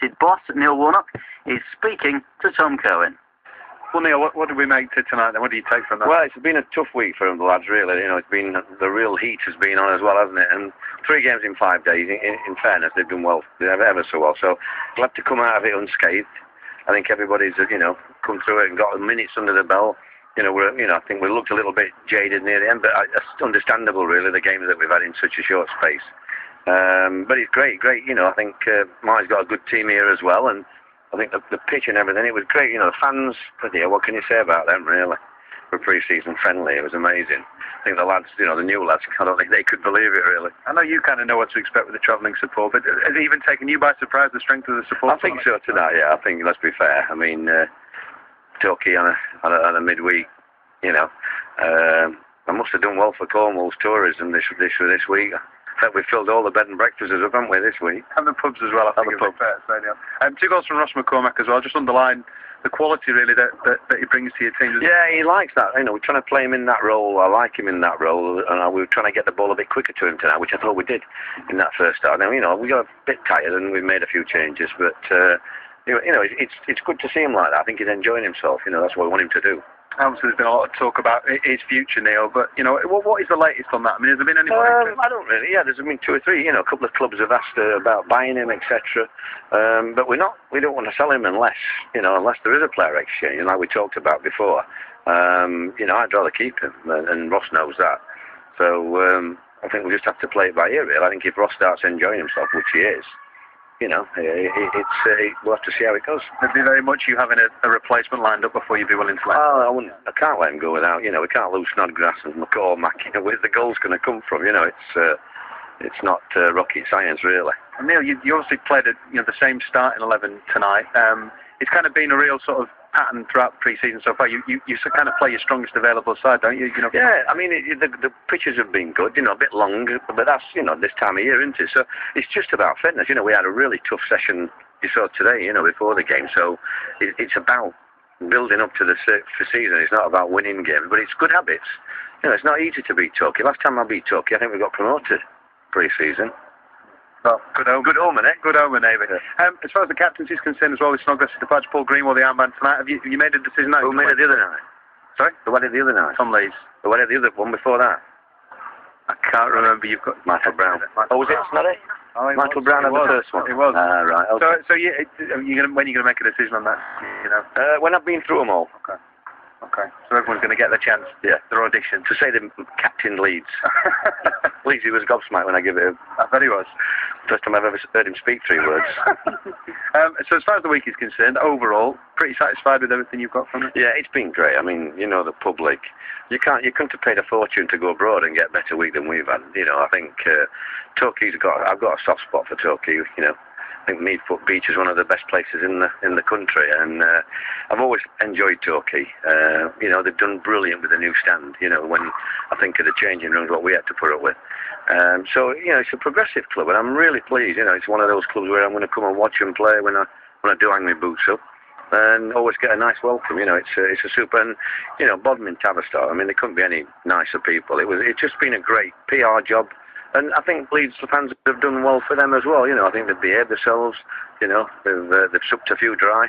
His boss, Neil Warnock, is speaking to Tom Cohen. Well, Neil, what did we make to tonight then? What do you take from that? Well, it's been a tough week for the lads, really. You know, it's been, the real heat has been on as well, hasn't it? And 3 games in 5 days, in fairness, they've done well, ever so well. So, glad to come out of it unscathed. I think everybody's, you know, come through it and got minutes under the belt. You know, I think we looked a little bit jaded near the end, but it's understandable, really, the games that we've had in such a short space. But it's great. You know, I think Mai's got a good team here as well, and I think the pitch and everything, it was great. You know, the fans, what can you say about them, really? For pre-season friendly, it was amazing. I think the lads, you know, the new lads, I don't think they could believe it, really. I know you kind of know what to expect with the travelling support, but has it even taken you by surprise, the strength of the support? I think so tonight, yeah. I think, let's be fair. I mean, Torquay on a midweek, you know. I must have done well for Cornwall's tourism this week. I think we've filled all the bed and breakfasts up, haven't we, this week? And the pubs as well, I think. The pub. Fair, so, yeah. 2 goals from Ross McCormack as well. Just underline the quality, really, that he brings to your team. Yeah, he likes that. You know, we're trying to play him in that role. I like him in that role. And we were trying to get the ball a bit quicker to him tonight, which I thought we did in that first start. Now, you know, we got a bit tired and we've made a few changes, but, you know, it's good to see him like that. I think he's enjoying himself. You know, that's what we want him to do. Obviously, there's been a lot of talk about his future, Neil, but, you know, what is the latest on that? I mean, has there been any more interest? I don't really, yeah, there's been 2 or 3, you know, a couple of clubs have asked about buying him, etc. But we don't want to sell him unless there is a player exchange, like we talked about before. You know, I'd rather keep him, and Ross knows that. So, I think we just have to play it by ear, really. I think if Ross starts enjoying himself, which he is, you know, we'll have to see how it goes. It'd be very much you having a replacement lined up before you'd be willing to let him. I can't let him go without, you know, we can't lose Snodgrass and McCormack. You know, where's the goal's going to come from? You know, it's not rocket science, really. And Neil, you obviously played the same starting 11 tonight. It's kind of been a real sort of pattern throughout pre-season so far. You kind of play your strongest available side, don't you? You know. Yeah, I mean the pitches have been good. You know, a bit long, but that's, you know, this time of year, isn't it? So it's just about fitness. You know, we had a really tough session. You saw today, you know, before the game. So it's about building up to the season. It's not about winning games, but it's good habits. You know, it's not easy to beat Torquay. Last time I beat Torquay, I think we got promoted pre-season. Well, good omen, eh? Good omen, David. Yeah. As far as the captaincy is concerned as well, with Snodgrass' departure, Paul Green wore the armband tonight. Have you made a decision now? Who made it the other night? Sorry? Who had it the other night? Tom Leeds. Who had it the other one before that? I can't remember. You've got Michael Brown. Was it Snoddy? Oh, Michael Brown had the first one. It was. Right. Okay. So when are you going to make a decision on that? You know. When I've been through them all. Okay. So everyone's going to get the chance. Yeah. Their audition. To say the captain Leeds. Leeds, he was gobsmacked when I give it him. I bet he was. First time I've ever heard him speak 3 words. So as far as the week is concerned, overall, pretty satisfied with everything you've got from it? Yeah, it's been great. I mean, you know, the public, you couldn't have paid a fortune to go abroad and get a better week than we've had. You know, I think I've got a soft spot for Torquay, you know. I think Meadfoot Beach is one of the best places in the country, and I've always enjoyed Torquay. You know, they've done brilliant with the new stand. You know, when I think of the changing rooms, what we had to put up with. So you know, it's a progressive club, and I'm really pleased. You know, it's one of those clubs where I'm going to come and watch and play when I do hang my boots up, and always get a nice welcome. You know, it's a super. And you know, Bodmin Tavistock. I mean, there couldn't be any nicer people. It's just been a great PR job. And I think Leeds fans have done well for them as well. You know, I think they've behaved themselves. You know, they've sucked a few dry,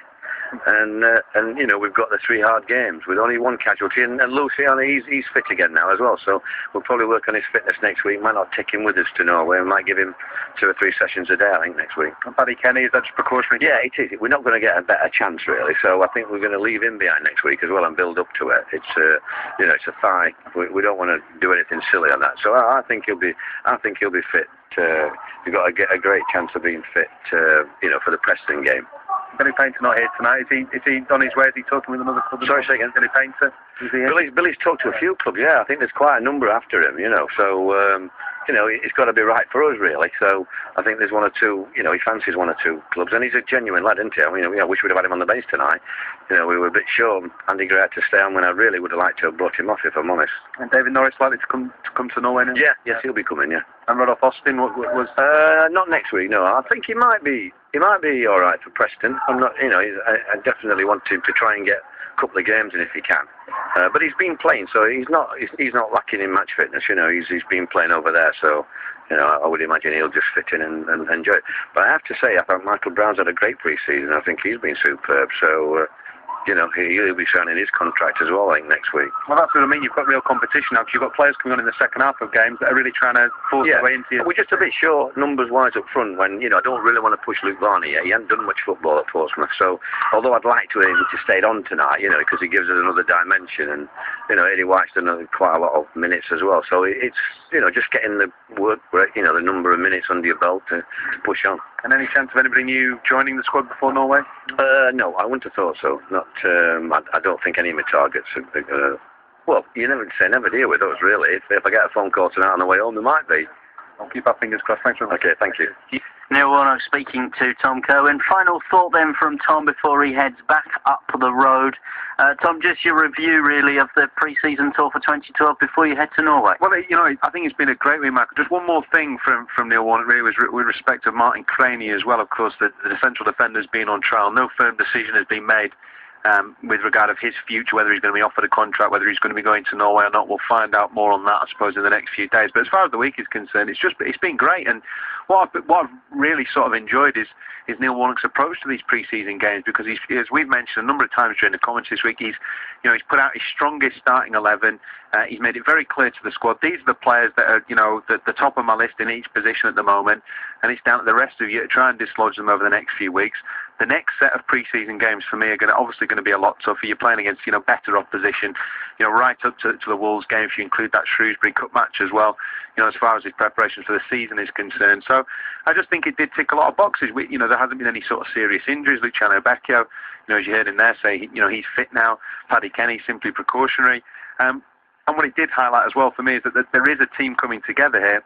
and you know, we've got the 3 hard games with only 1 casualty. And Luciano, he's fit again now as well. So we'll probably work on his fitness next week. Might not take him with us to Norway. We might give him 2 or 3 sessions a day, I think, next week. And Paddy Kenny, is that just precautionary? Yeah, it is. We're not going to get a better chance, really. So I think we're going to leave him behind next week as well and build up to it. It's you know, it's a thigh. We don't want to do anything silly on that. So I think he'll be fit. You've got a great chance of being fit, you know, for the Preston game. Billy Painter not here tonight. Is he on his way? Is he talking with another club? Sorry, say again. Billy Painter. Is he here? Billy's talked to a few clubs. Yeah, I think there's quite a number after him. You know, so you know, it's got to be right for us, really. So I think there's 1 or 2. You know, he fancies 1 or 2 clubs, and he's a genuine lad, isn't he? I mean, I wish we'd have had him on the bench tonight. You know, we were a bit short. Andy Gray had to stay on when I really would have liked to have brought him off, if I'm honest. And David Norris likely to come to Norway now? Yeah, yes, he'll be coming. Yeah. And Rodolph Austin was not next week. No, I think he might be all right for Preston. I'm not. You know, I definitely want him to try and get a couple of games in if he can. But he's been playing, so he's not lacking in match fitness. You know, he's been playing over there, so I would imagine he'll just fit in and enjoy it. But I have to say, I thought Michael Brown's had a great pre-season. I think he's been superb. So, he'll be signing his contract as well, I think, next week. Well, that's what I mean. You've got real competition now, because you've got players coming on in the second half of games that are really trying to force their way into you. We're just a bit short numbers-wise up front when, I don't really want to push Luke Varney yet. He hasn't done much football at Portsmouth. So, although I'd like to have him to stay on tonight, because he gives us another dimension. And, Eddie White's done quite a lot of minutes as well. So, it's, just getting the work rate, the number of minutes under your belt to push on. And any chance of anybody new joining the squad before Norway? No, I wouldn't have thought so. Not. I don't think any of my targets are well, you never say never, do you, with us, really? If I get a phone call tonight on the way home, there might be. I'll keep our fingers crossed. Thanks very much. Okay, thank you. Neil Warnock speaking to Tom Cohen. Final thought then from Tom before he heads back up the road. Tom, just your review, really, of the pre-season tour for 2012 before you head to Norway. Well, I think it's been a great week, Mark. Just one more thing from Neil Warnock, really, was with respect to Martin Craney as well. Of course, the central defender's been on trial. No firm decision has been made with regard of his future, whether he's going to be offered a contract, whether he's going to be going to Norway or not. We'll find out more on that, I suppose, in the next few days. But as far as the week is concerned, it's been great. And what I've really sort of enjoyed is Neil Warnock's approach to these pre-season games, because as we've mentioned a number of times during the comments this week, he's put out his strongest starting 11. He's made it very clear to the squad, these are the players that are, the top of my list in each position at the moment, and it's down to the rest of you to try and dislodge them over the next few weeks. The next set of pre-season games for me are obviously going to be a lot tougher. You're playing against, better opposition, right up to the Wolves game, if you include that Shrewsbury Cup match as well, as far as his preparations for the season is concerned. So I just think it did tick a lot of boxes. There hasn't been any sort of serious injuries. Luciano Becchio, as you heard him there say, he's fit now. Paddy Kenny, simply precautionary. And what it did highlight as well for me is that there is a team coming together here.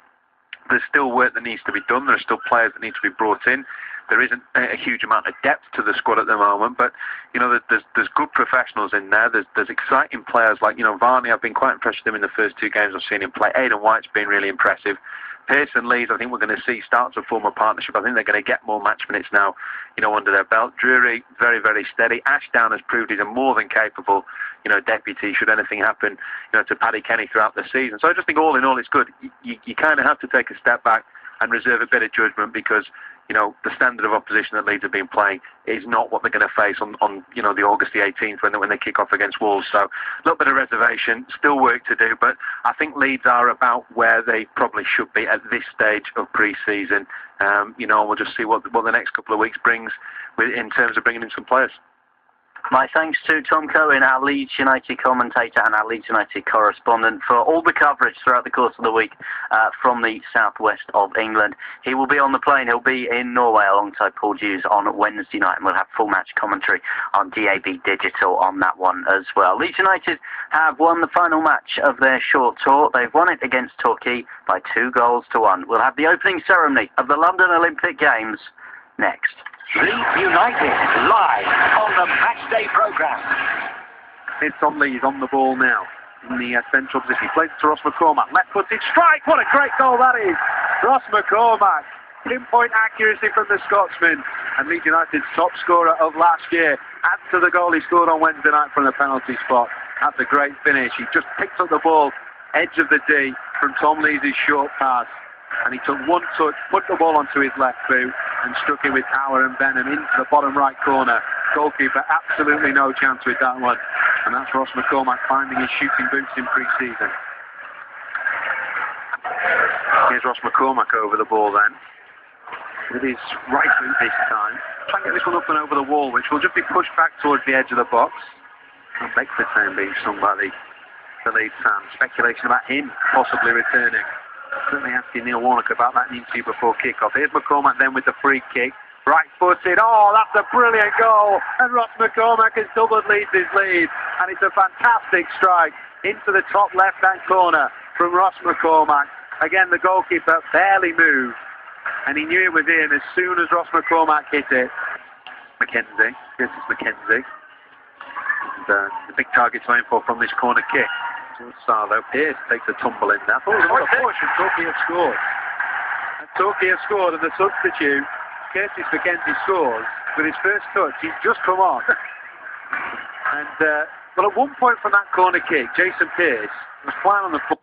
There's still work that needs to be done. There are still players that need to be brought in. There isn't a huge amount of depth to the squad at the moment, but there's good professionals in there. There's exciting players like Varney. I've been quite impressed with him in the first two games I've seen him play. Aidan White's been really impressive. Pearce and Leeds, I think we're going to see start to form a partnership. I think they're going to get more match minutes now, under their belt. Drury, very, very steady. Ashdown has proved he's a more than capable, deputy should anything happen, to Paddy Kenny throughout the season. So I just think all in all it's good. You kind of have to take a step back and reserve a bit of judgment, because the standard of opposition that Leeds have been playing is not what they're going to face on the August the 18th when they kick off against Wolves. So a little bit of reservation, still work to do, but I think Leeds are about where they probably should be at this stage of pre-season. We'll just see what the next couple of weeks brings in terms of bringing in some players. My thanks to Tom Cohen, our Leeds United commentator and our Leeds United correspondent, for all the coverage throughout the course of the week from the southwest of England. He will be on the plane. He'll be in Norway alongside Paul Hughes on Wednesday night, and we'll have full match commentary on DAB Digital on that one as well. Leeds United have won the final match of their short tour. They've won it against Torquay by 2-1. We'll have the opening ceremony of the London Olympic Games next. Leeds United, live on the Matchday programme. It's Tom Lees on the ball now in the central position. He plays to Ross McCormack. Left-footed strike. What a great goal that is. Ross McCormack. Pinpoint accuracy from the Scotsman. And Leeds United's top scorer of last year. Adds to the goal he scored on Wednesday night from the penalty spot. That's a great finish. He just picked up the ball, edge of the D, from Tom Lees' short pass. And he took one touch, put the ball onto his left boot, and struck it with power and venom into the bottom right corner. Goalkeeper absolutely no chance with that one. And that's Ross McCormack finding his shooting boots in pre-season. Here's Ross McCormack over the ball then, with his right boot this time. Try and get this one up and over the wall, which will just be pushed back towards the edge of the box. And Beckford's name being sung by the Leeds fans. Speculation about him possibly returning. Certainly asking Neil Warnock about that interview before kick-off. Here's McCormack then with the free kick. Right-footed. Oh, that's a brilliant goal. And Ross McCormack has doubled Leeds' lead. And it's a fantastic strike into the top left-hand corner from Ross McCormack. Again, the goalkeeper barely moved. And he knew it was in as soon as Ross McCormack hit it. McKenzie. This is McKenzie. And the big target to aim for from this corner kick. Sarlo. Pearce takes a tumble in there. I thought it was a push and Torquay have scored. And Torquay have scored, and the substitute, Curtis McKenzie, scores with his first touch. He's just come on. And, well, at one point from that corner kick, Jason Pearce was flying on the floor.